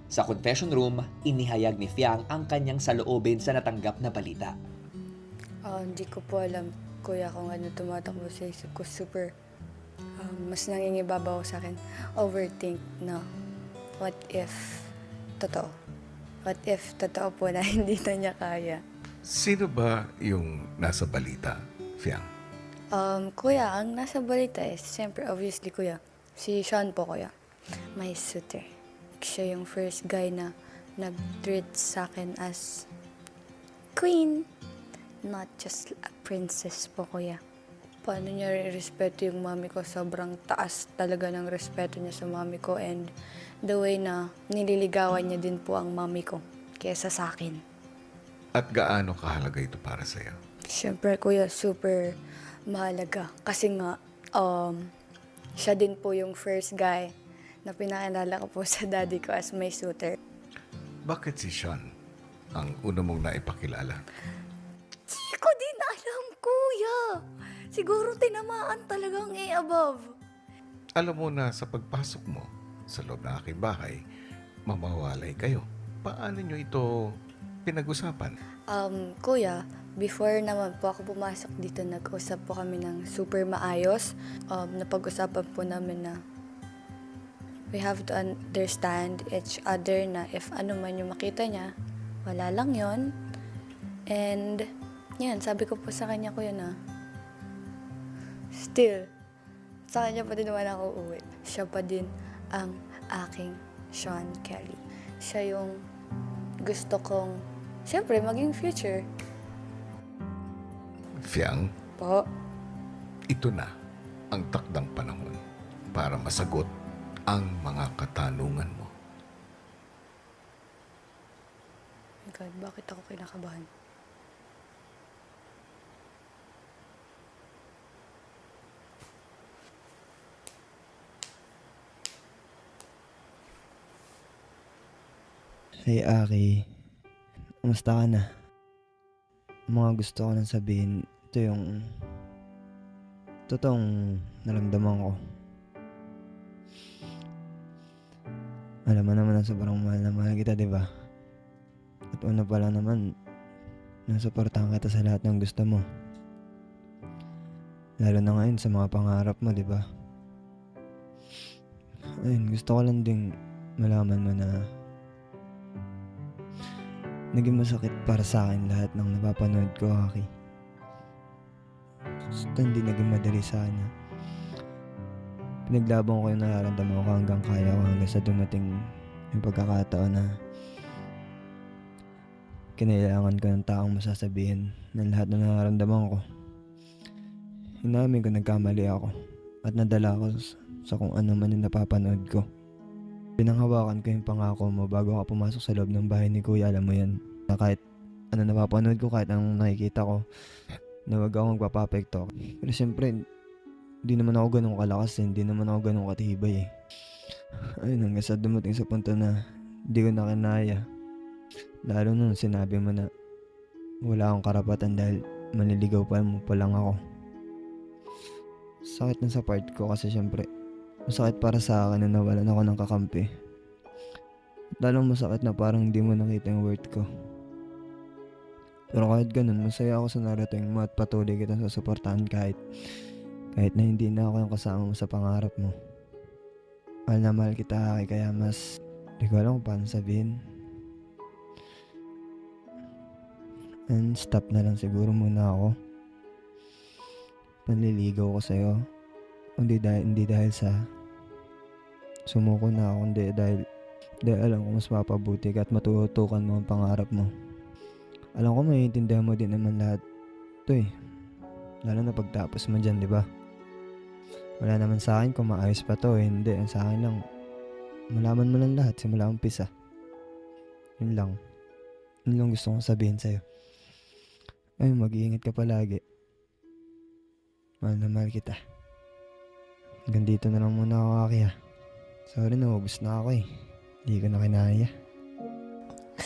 Sa confession room, inihayag ni Fiang ang kanyang saloobin sa natanggap na balita. Hindi ko po alam, kuya, kung ano tumatakbo sa isip ko. Super, mas nangingibabaw sa akin. Overthink na, what if totoo? What if totoo po na hindi na niya kaya? Sino ba yung nasa balita, Fiang? Kuya, ang nasa balita is, siyempre, obviously, kuya, si Sean po, kuya. My suitor. Siya yung first guy na nag-treat sa akin as queen, not just a princess po, kuya. Paano niya respeto yung mami ko? Sobrang taas talaga ng respeto niya sa mami ko, and the way na nililigawan niya din po ang mami ko kesa sa akin. At gaano kahalaga ito para sa'yo? Siyempre, kuya, super mahalaga. Kasi nga, siya din po yung first guy na pinakilala ko po sa daddy ko as my suitor. Bakit si Sean ang una mong naipakilala? Di ko din alam, kuya. Siguro tinamaan talagang above. Alam mo na sa pagpasok mo sa loob ng aking bahay, mamawalay kayo. Paano nyo ito pinag-usapan? Kuya, before naman po ako pumasok dito, nag-usap po kami ng super maayos. Napag-usapan po namin na we have to understand each other, na if ano man yung makita niya, wala lang yon. And, yan, sabi ko po sa kanya, kuya, na still, sa kanya pa din naman ako uuwi. Siya pa din ang aking Sean Kelly. Siya yung gusto kong, siyempre, maging future. Fiang, Po. ito na ang takdang panahon para masagot ang mga katanungan mo. Oh my God, bakit ako kinakabahan? Hey Aki, kumusta ka na? Ang mga gusto ko nang sabihin, ito yung totoong naramdaman ko. Alam mo naman na sobrang mahal na mahal kita, di ba? At una pa lang naman, nasuportahan kita sa lahat ng gusto mo. Lalo na ngayon sa mga pangarap mo, di ba? Ayun, gusto ko lang ding malaman mo na naging masakit para sa akin lahat ng napapanood ko, Aki. Basta hindi naging madali sana. Pinaglaban ko yung nararamdaman ko hanggang kaya ko, hanggang sa dumating yung pagkakataon na kinailangan ko ng taong masasabihin ng lahat ng nararamdaman ko. Inamin ko nagkamali ako at nadala ako sa kung ano man yung napapanood ko. Pinanghawakan ko yung pangako mo bago ako pumasok sa loob ng bahay ni Kuya, alam mo yan. Na kahit ano napapanood ko, kahit anong nakikita ko, na wag akong magpapapekto. Pero siyempre, hindi naman ako ganun kalakas, hindi naman ako ganun katibay eh. Ayun, hanggang sa dumating sa punto na hindi ko na kinaya. Lalo nung sinabi mo na wala akong karapatan dahil manliligaw pa mo pa lang ako. Sakit na sa part ko kasi siyempre, masakit para sa akin na nawalan ako ng kakampi. Lalong masakit na parang hindi mo nakita yung worth ko. Pero kahit ganun, masaya ako sa narating mo at patuloy kitang susuportahan kahit na hindi na ako yung kasama mo sa pangarap mo. Mahal na mahal kita, Aki, kaya mas di ko alam kung paano sabihin. And stop na lang siguro muna ako. Panliligaw ko sa'yo. Hindi dahil sa sumuko na ako, hindi dahil alam ko mas mapabuti ka at matutukan mo ang pangarap mo. Alam ko maiintindihan mo din naman lahat ito eh. Lalo na pagtapos mo dyan, di ba? Wala naman sa akin kung maayos pa to eh. Hindi, sa akin lang malaman mo lang lahat simula umpisa. Yun lang. Yun lang gusto kong sabihin sa'yo. Ay, mag-iingat ka palagi. Mahal na mahal kita. Hanggang dito na lang muna ako, Aki, ha. Sorry, naubos na ako eh. Hindi ko na kinaya.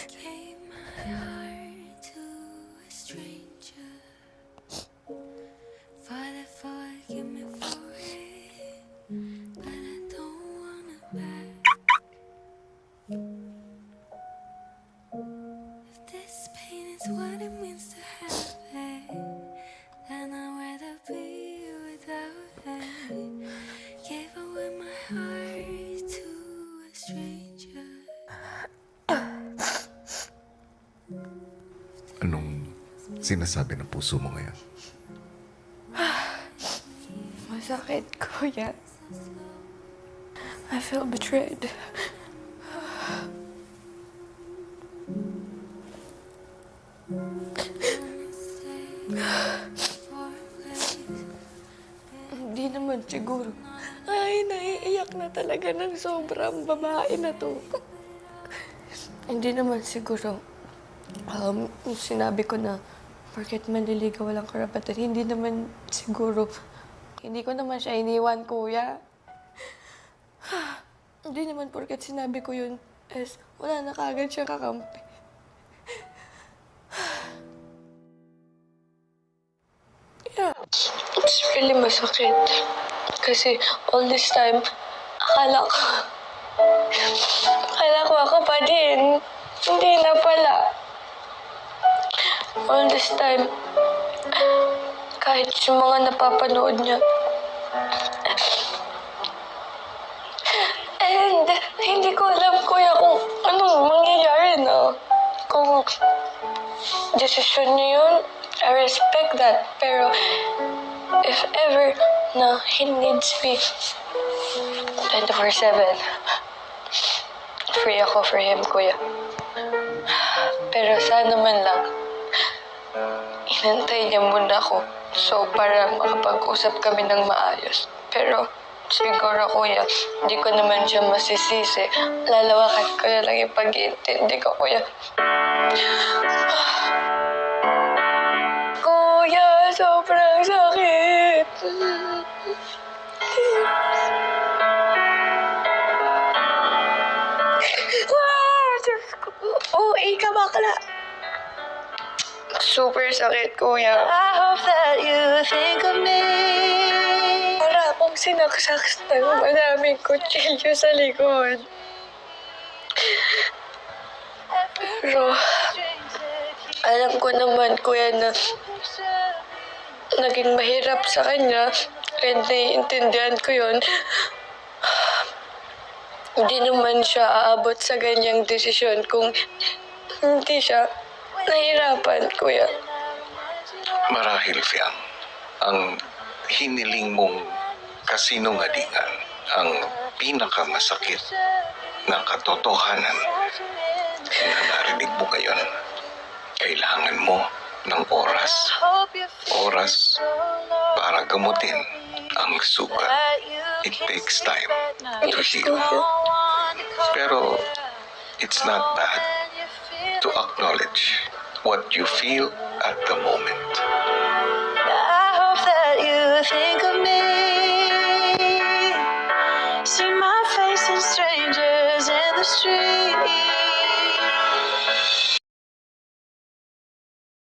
Gave my heart to a stranger. Father, forgive me for it, but I don't wanna back. sinasabi ng puso mo ngayon? Masakit, kuya. I feel betrayed. Hindi naman siguro. Ay, naiiyak na talaga ng sobrang babae na to. Hindi naman siguro. Sinabi ko na porket manliligaw walang karapatan. Hindi naman siguro. Hindi ko naman siya iniwan, kuya. Hindi naman porket sinabi ko yun is wala na kagad siya kakampi. Yeah, it's really masakit. Kasi all this time, akala ko ako pa din. Hindi na pala. All this time, kahit yung mga napapanood niya. And hindi ko alam, kuya, kung anong mangyayari na. Kung desisyon niya yun, I respect that. Pero if ever na he needs me 24/7, free ako for him, kuya. Pero sana man lang, inantay niya muna ako. So, para makapag-usap kami ng maayos. Pero, siguro, kuya, hindi ko naman siya masisisi. Lalawakan ko na lang yung pag-iintindi ko, kuya. Kuya, sobrang sakit. Diyos ko. Uwi ka, bakla. Super sakit, kuya. I hope that you think of me. Para akong sinaksak ng maraming kutsilyo sa likod. Pero, alam ko naman, kuya, na naging mahirap sa kanya. And naiintindihan ko yun. Hindi naman siya aabot sa ganyang desisyon kung hindi siya nahirapan, kuya. Marahil, Fiang, ang hiniling mong kasinungalingan ang pinakamasakit na katotohanan na narinig mo ngayon. Kailangan mo ng oras. Oras para gamutin ang sugat. It takes time to heal. Pero it's not bad to acknowledge what you feel at the moment. I hope that you think of me.